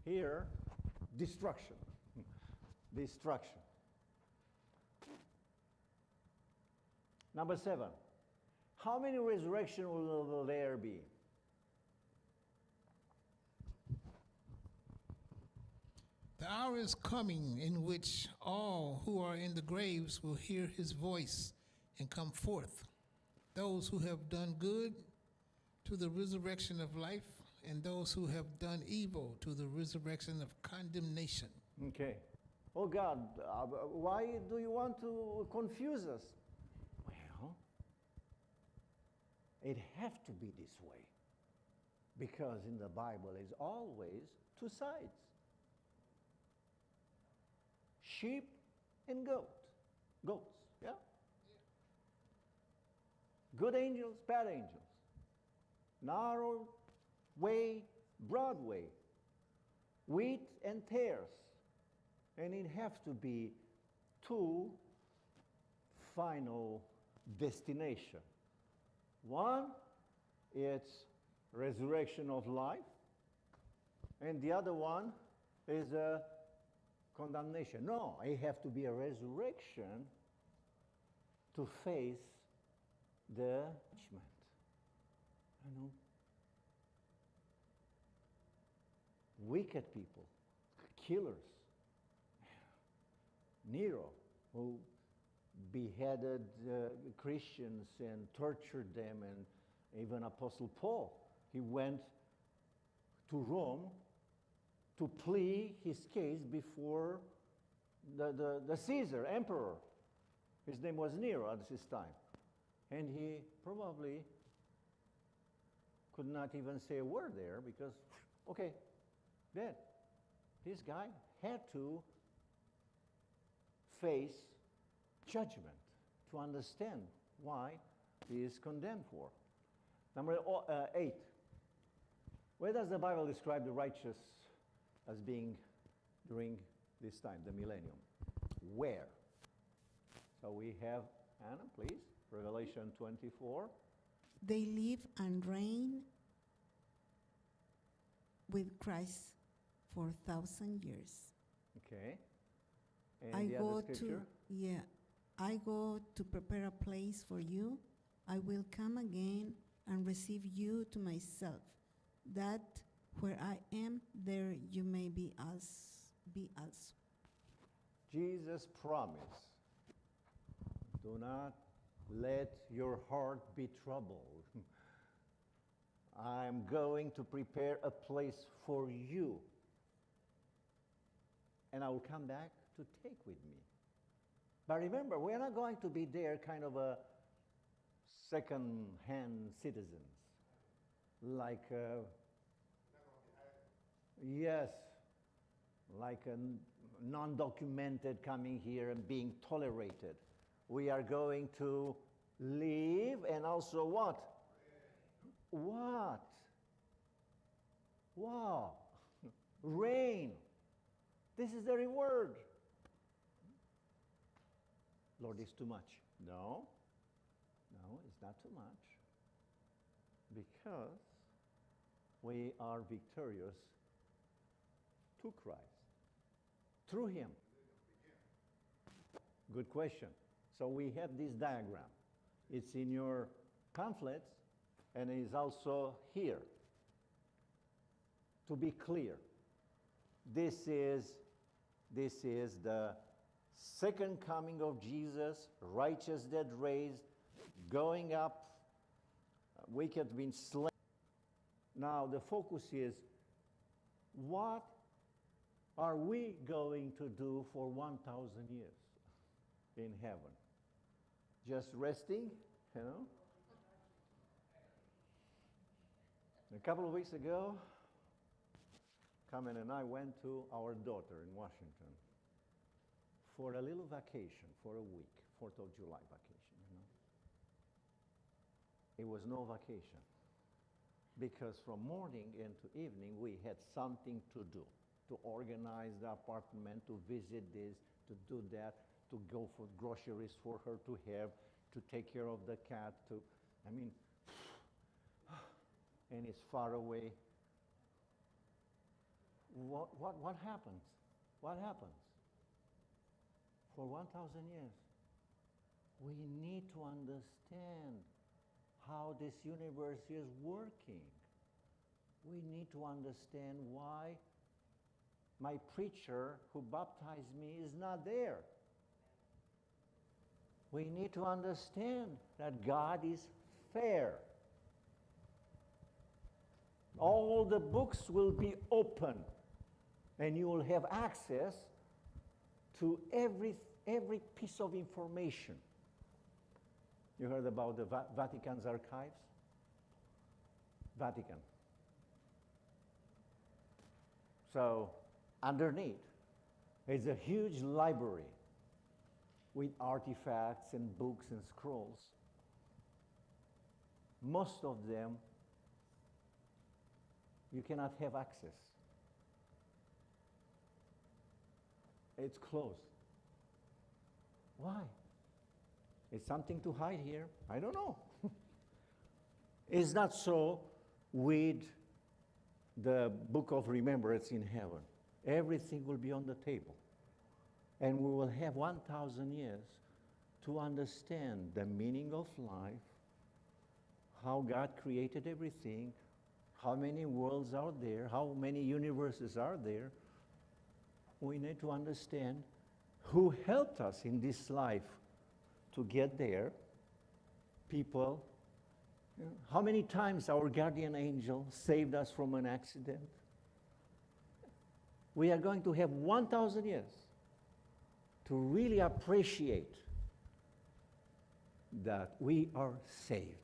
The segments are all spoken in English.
Here, destruction. Destruction. Number 7. How many resurrections will there be? The hour is coming in which all who are in the graves will hear his voice and come forth. Those who have done good to the resurrection of life, and those who have done evil to the resurrection of condemnation. Okay. Oh God, why do you want to confuse us? Well, it has to be this way. Because in the Bible is always two sides. Sheep and goats, yeah? Good angels, bad angels. Narrow way, broad way. Wheat and tares. And it has to be two final destination. One, it's resurrection of life. And the other one is a condemnation. No, it has to be a resurrection to face the judgment. You know, wicked people, killers. Nero, who beheaded Christians and tortured them, and even Apostle Paul, he went to Rome to plead his case before the Caesar, emperor. His name was Nero at this time. And he probably could not even say a word there because, okay, dead. This guy had to face judgment to understand why he is condemned for. Number 8. Where does the Bible describe the righteous as being during this time, the millennium? Where? So we have, Anna, please, Revelation 24. They live and reign with Christ for 1,000 years. Okay. And the other scripture? I go to prepare a place for you. I will come again and receive you to myself, that where I am, there you may be also. Jesus promised, do not let your heart be troubled. I'm going to prepare a place for you. And I will come back to take with me. But remember, we're not going to be there kind of a second-hand citizens. Like, yes, like a non-documented coming here and being tolerated. We are going to live and also what? What? Wow. Reign. This is the reward. Lord, it's too much. No, it's not too much. Because we are victorious to Christ, through Him. Good question. So we have this diagram. It's in your pamphlets and it is also here. To be clear, this is the second coming of Jesus, righteous dead raised, going up, wicked been slain. Now the focus is, what are we going to do for 1,000 years in heaven? Just resting, you know? A couple of weeks ago, Carmen and I went to our daughter in Washington for a little vacation, for a week, 4th of July vacation, you know. It was no vacation because from morning into evening we had something to do, to organize the apartment, to visit this, to do that, to go for groceries for her to have, to take care of the cat, and it's far away. what happens? What happens? For 1,000 years, we need to understand how this universe is working. We need to understand why my preacher who baptized me is not there. We need to understand that God is fair. All the books will be open, and you will have access to every piece of information. You heard about the Vatican's archives? Vatican. So underneath is a huge library with artifacts and books and scrolls. Most of them you cannot have access. It's closed. Why? Is something to hide here? I don't know. It's not so with the book of remembrance in heaven. Everything will be on the table. And we will have 1,000 years to understand the meaning of life, how God created everything, how many worlds are there, how many universes are there. We need to understand who helped us in this life to get there. People, how many times our guardian angel saved us from an accident. We are going to have 1,000 years to really appreciate that we are saved.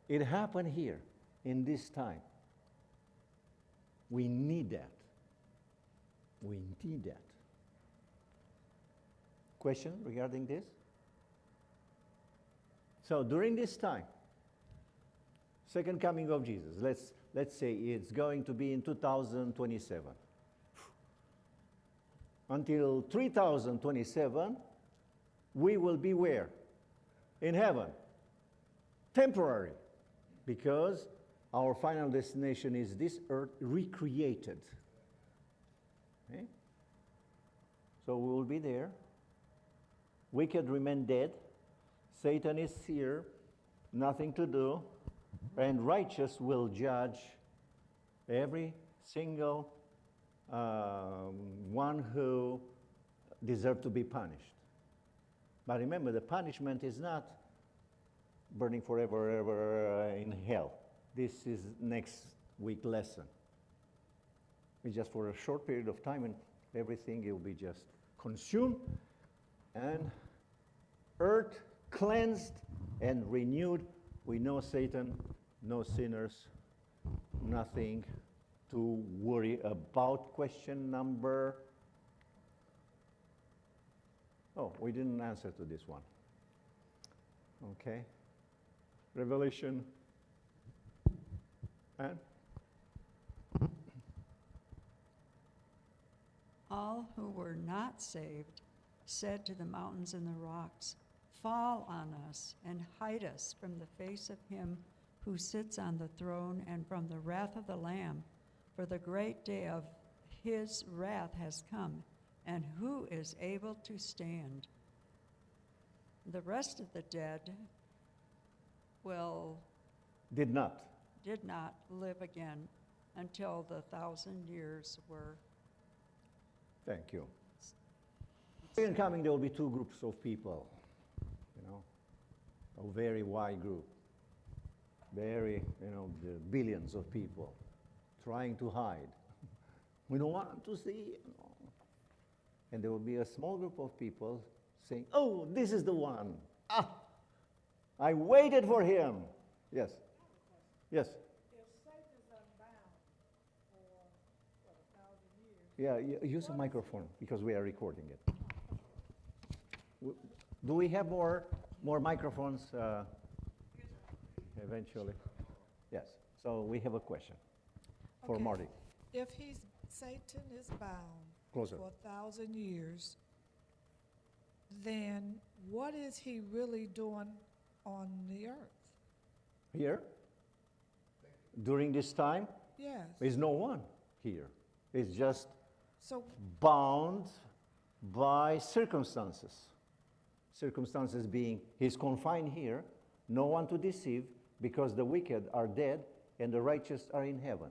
It happened here in this time. We need that. We need that. Question regarding this? So during this time, second coming of Jesus, let's say it's going to be in 2027. Until 3027, we will be where? In heaven. Temporary. Because our final destination is this earth recreated. Okay? So we will be there. Wicked remain dead. Satan is here, nothing to do. And righteous will judge every single one who deserves to be punished. But remember, the punishment is not burning forever ever in hell. This is next week lesson. It's just for a short period of time, and everything will be just consumed, and earth cleansed and renewed. We know Satan, no sinners, nothing to worry about. Question number... Oh, we didn't answer to this one. Okay. Revelation. And? All who were not saved said to the mountains and the rocks, "Fall on us and hide us from the face of him who sits on the throne and from the wrath of the Lamb, for the great day of his wrath has come, and who is able to stand?" The rest of the dead Did not live again until the 1,000 years were. Thank you. In coming, there will be two groups of people, a very wide group, the billions of people trying to hide. We don't want to see. And there will be a small group of people saying, "Oh, this is the one. I waited for him." Yes. Yes. If Satan is unbound for 1,000 years. Yeah, use a microphone because we are recording it. Do we have more microphones eventually? Yes. So we have a question for Okay. Marty. If Satan is bound Closer. for 1,000 years, then what is he really doing on the earth? Here? During this time? Yes. Is no one. here. He's just So, bound by circumstances. Circumstances being he's confined here, no one to deceive, because the wicked are dead and the righteous are in heaven.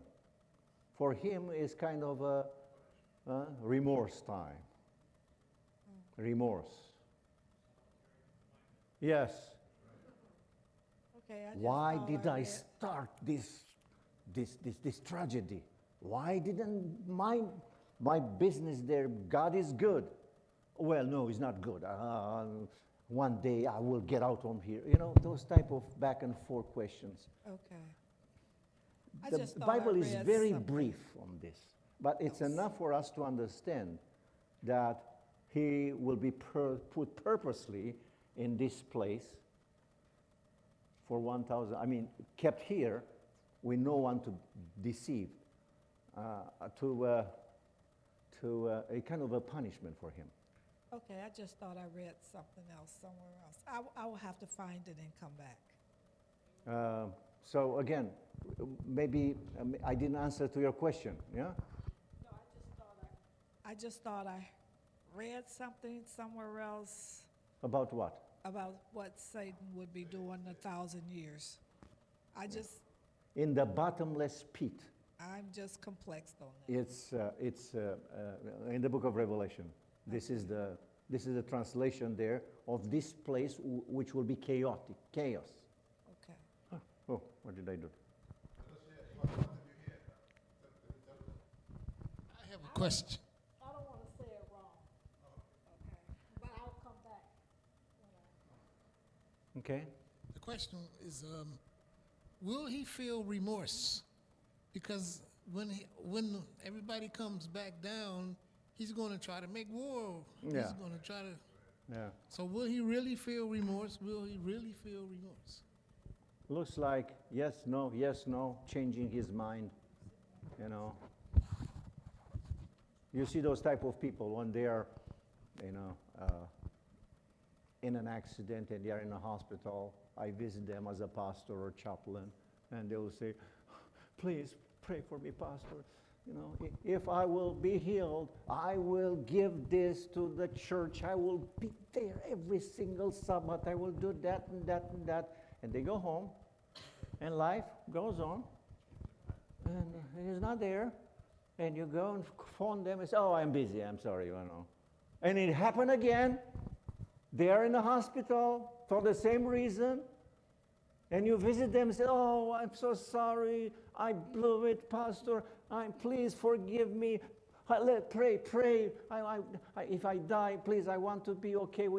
For him is kind of a remorse time. Remorse. Yes. okay, I just Why thought did I read- start this tragedy? Why didn't my business there? God is good. Well, no, he's not good. One day I will get out from here. You know, those type of back and forth questions. Okay. I The just thought I Bible is read very something brief on this, but it's else. enough for us to understand that he will be put purposely in this place for 1,000, kept here with no one to deceive, to a kind of a punishment for him. Okay, I just thought I read something else somewhere else. I will have to find it and come back. So again, maybe I didn't answer to your question, yeah? No, I just thought I read something somewhere else About what? about what Satan would be doing 1,000 years. In the bottomless pit. I'm just complexed on that. It's in the book of Revelation. This is the translation there of this place which will be chaotic, chaos. Okay. Oh, what did I do? I have a question. I don't want to say it wrong. Okay, but I'll come back. Okay. The question is, will he feel remorse? Because when everybody comes back down, he's going to try to make war. Yeah. He's going to try to. Yeah. So will he really feel remorse? Will he really feel remorse? Looks like yes, no, changing his mind, you know. You see those type of people when they are, in an accident and they are in a hospital. I visit them as a pastor or chaplain, and they will say, please pray for me, pastor. You know, if I will be healed, I will give this to the church. I will be there every single Sabbath. I will do that and that and that. And they go home, and life goes on. And he's not there. And you go and phone them and say, oh, I'm busy. I'm sorry, you know. And it happened again. They are in the hospital for the same reason. And you visit them and say, oh, I'm so sorry. I blew it, pastor. Please forgive me. Pray. If I die, please, I want to be okay with